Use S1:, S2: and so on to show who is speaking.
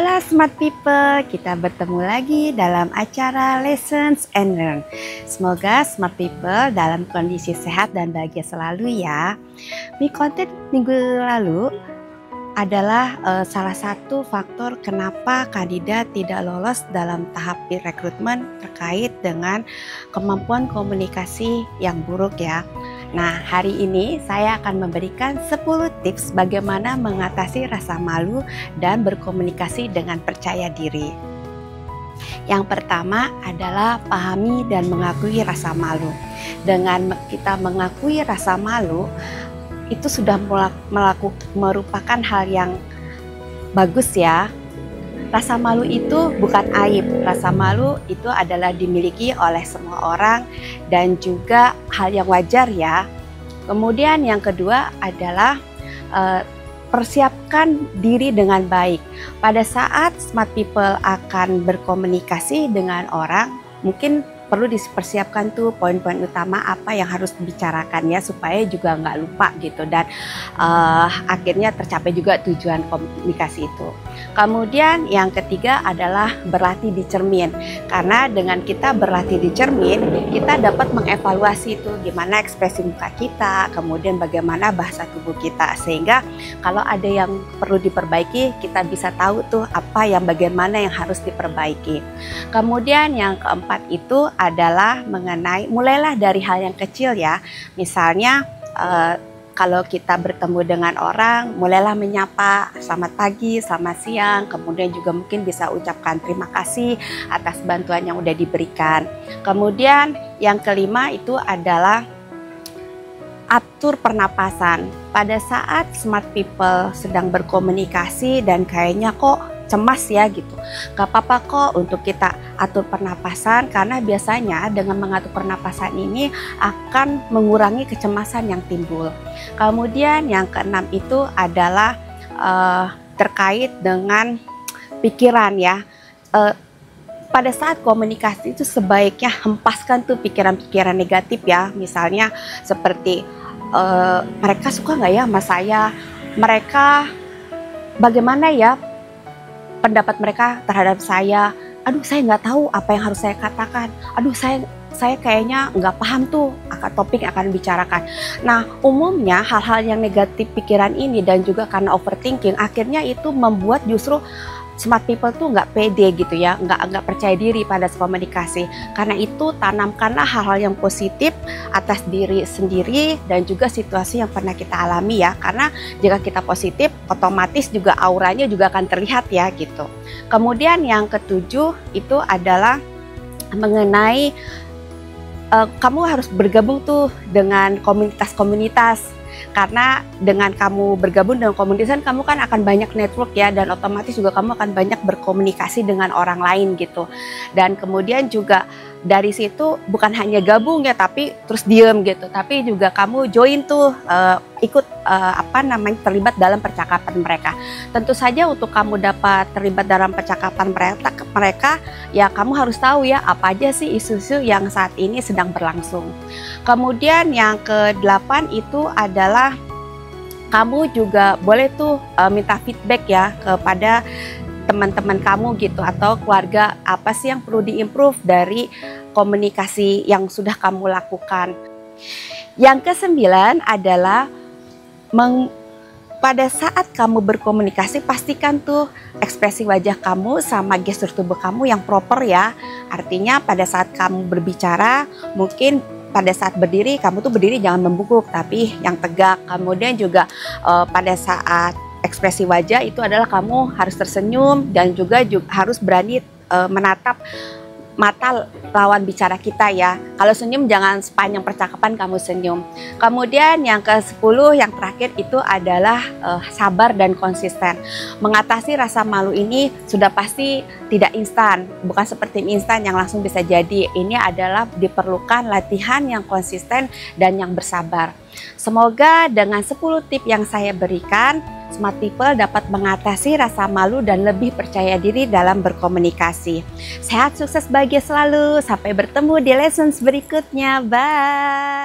S1: Hola Smart People, kita bertemu lagi dalam acara Lessons and Learn. Semoga Smart People dalam kondisi sehat dan bahagia selalu ya. Konten minggu lalu adalah salah satu faktor kenapa kandidat tidak lolos dalam tahap rekrutmen terkait dengan kemampuan komunikasi yang buruk ya. Nah, hari ini saya akan memberikan 10 tips bagaimana mengatasi rasa malu dan berkomunikasi dengan percaya diri. Yang pertama adalah pahami dan mengakui rasa malu. Dengan kita mengakui rasa malu, itu sudah merupakan hal yang bagus ya. Rasa malu itu bukan aib, rasa malu itu adalah dimiliki oleh semua orang dan juga hal yang wajar ya. Kemudian yang kedua adalah persiapkan diri dengan baik. Pada saat Smart People akan berkomunikasi dengan orang, mungkin perlu dipersiapkan tuh poin-poin utama apa yang harus dibicarakan ya, supaya juga nggak lupa gitu dan akhirnya tercapai juga tujuan komunikasi itu. Kemudian yang ketiga adalah berlatih di cermin, karena dengan kita berlatih di cermin kita dapat mengevaluasi itu gimana ekspresi muka kita, kemudian bagaimana bahasa tubuh kita, sehingga kalau ada yang perlu diperbaiki kita bisa tahu tuh apa yang bagaimana yang harus diperbaiki. Kemudian yang keempat itu adalah mulailah dari hal yang kecil ya. Misalnya kalau kita bertemu dengan orang, mulailah menyapa, selamat pagi, selamat siang, kemudian juga mungkin bisa ucapkan terima kasih atas bantuan yang udah diberikan. Kemudian yang kelima itu adalah atur pernapasan. Pada saat Smart People sedang berkomunikasi dan kayaknya kok cemas ya gitu, gak apa-apa kok untuk kita atur pernapasan, karena biasanya dengan mengatur pernapasan ini akan mengurangi kecemasan yang timbul. Kemudian yang keenam itu adalah terkait dengan pikiran ya. Pada saat komunikasi itu sebaiknya hempaskan tuh pikiran-pikiran negatif ya. Misalnya seperti mereka suka nggak ya sama saya, mereka bagaimana ya pendapat mereka terhadap saya, aduh saya nggak tahu apa yang harus saya katakan, aduh saya kayaknya nggak paham tuh topik yang akan dibicarakan. Nah, umumnya hal-hal yang negatif pikiran ini dan juga karena overthinking akhirnya itu membuat justru Smart People tuh nggak pede gitu ya, nggak percaya diri pada komunikasi. Karena itu tanamkanlah hal-hal yang positif atas diri sendiri dan juga situasi yang pernah kita alami ya. Karena jika kita positif, otomatis juga auranya juga akan terlihat ya gitu. Kemudian yang ketujuh itu adalah mengenai kamu harus bergabung tuh dengan komunitas-komunitas. Karena dengan kamu bergabung dengan komunitas, kamu kan akan banyak network ya, dan otomatis juga kamu akan banyak berkomunikasi dengan orang lain gitu. Dan kemudian juga dari situ bukan hanya gabung ya, tapi terus diem gitu, tapi juga kamu join tuh ikut terlibat dalam percakapan mereka. Tentu saja untuk kamu dapat terlibat dalam percakapan mereka ya kamu harus tahu ya apa aja sih isu-isu yang saat ini sedang berlangsung. Kemudian yang ke-8 itu adalah kamu juga boleh tuh minta feedback ya kepada teman-teman kamu gitu atau keluarga, apa sih yang perlu diimprove dari komunikasi yang sudah kamu lakukan. Yang ke-9 adalah pada saat kamu berkomunikasi pastikan tuh ekspresi wajah kamu sama gestur tubuh kamu yang proper ya. Artinya pada saat kamu berbicara, mungkin pada saat berdiri kamu tuh berdiri jangan membungkuk tapi yang tegak. Kemudian juga pada saat ekspresi wajah itu adalah kamu harus tersenyum dan juga harus berani menatap mata lawan bicara kita ya. Kalau senyum jangan sepanjang percakapan kamu senyum. Kemudian yang ke-10 yang terakhir itu adalah sabar dan konsisten. Mengatasi rasa malu ini sudah pasti tidak instan, bukan seperti instan yang langsung bisa jadi. Ini adalah diperlukan latihan yang konsisten dan yang bersabar. Semoga dengan 10 tips yang saya berikan, Smart People dapat mengatasi rasa malu dan lebih percaya diri dalam berkomunikasi. Sehat, sukses, bahagia selalu. Sampai bertemu di lessons berikutnya. Bye!